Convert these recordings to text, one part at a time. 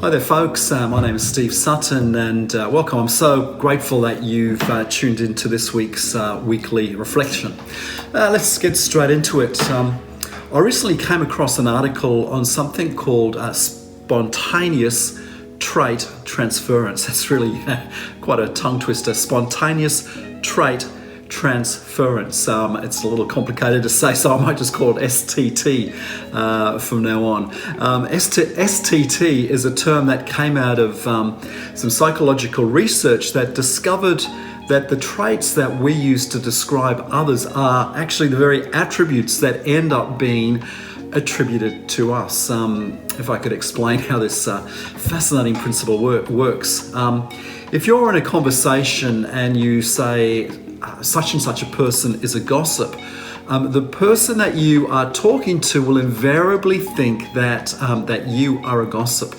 Hi there folks, my name is Steve Sutton and welcome. I'm so grateful that you've tuned into this week's weekly reflection. Let's get straight into it. I recently came across an article on something called spontaneous trait transference. That's really quite a tongue twister. Spontaneous trait transference. It's a little complicated to say, so I might just call it STT from now on. STT is a term that came out of some psychological research that discovered that the traits that we use to describe others are actually the very attributes that end up being attributed to us. If I could explain how this fascinating principle works. If you're in a conversation and you say, such and such a person is a gossip, the person that you are talking to will invariably think that you are a gossip.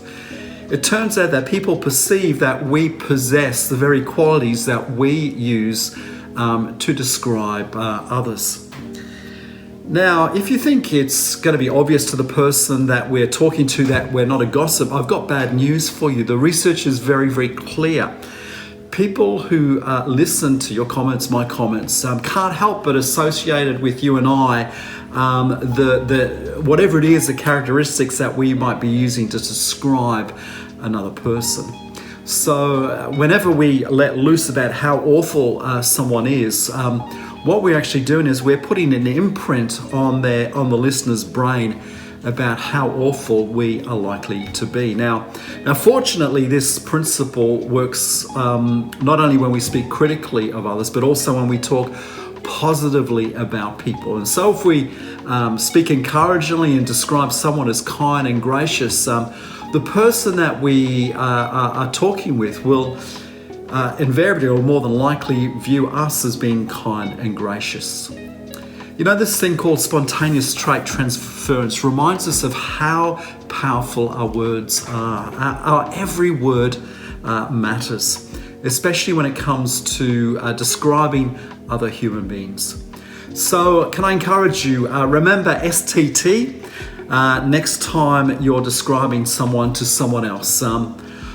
It turns out that people perceive that we possess the very qualities that we use to describe others. Now, if you think it's going to be obvious to the person that we're talking to that we're not a gossip, I've got bad news for you. The research is very, very clear. People who listen to your comments, my comments, can't help but associated with you and I the whatever it is, the characteristics that we might be using to describe another person. So whenever we let loose about how awful someone is, what we're actually doing is we're putting an imprint on the listener's brain about how awful we are likely to be. Now, fortunately, this principle works not only when we speak critically of others, but also when we talk positively about people. And so if we speak encouragingly and describe someone as kind and gracious, the person that we are talking with will invariably or more than likely view us as being kind and gracious. You know, this thing called spontaneous trait transference reminds us of how powerful our words are. Our every word matters, especially when it comes to describing other human beings. So can I encourage you, remember STT next time you're describing someone to someone else.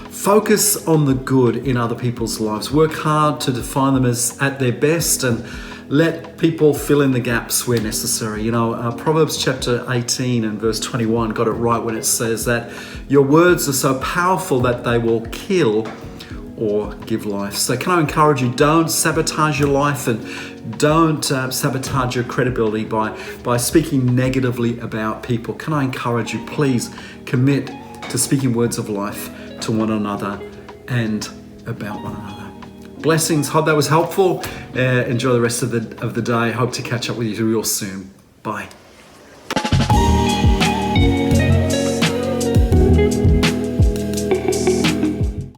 Focus on the good in other people's lives. Work hard to define them as at their best and let people fill in the gaps where necessary. You know, Proverbs chapter 18 and verse 21 got it right when it says that your words are so powerful that they will kill or give life. So can I encourage you, don't sabotage your life and don't sabotage your credibility by speaking negatively about people. Can I encourage you, please commit to speaking words of life to one another and about one another. Blessings. Hope that was helpful. Enjoy the rest of the day. Hope to catch up with you real soon. Bye.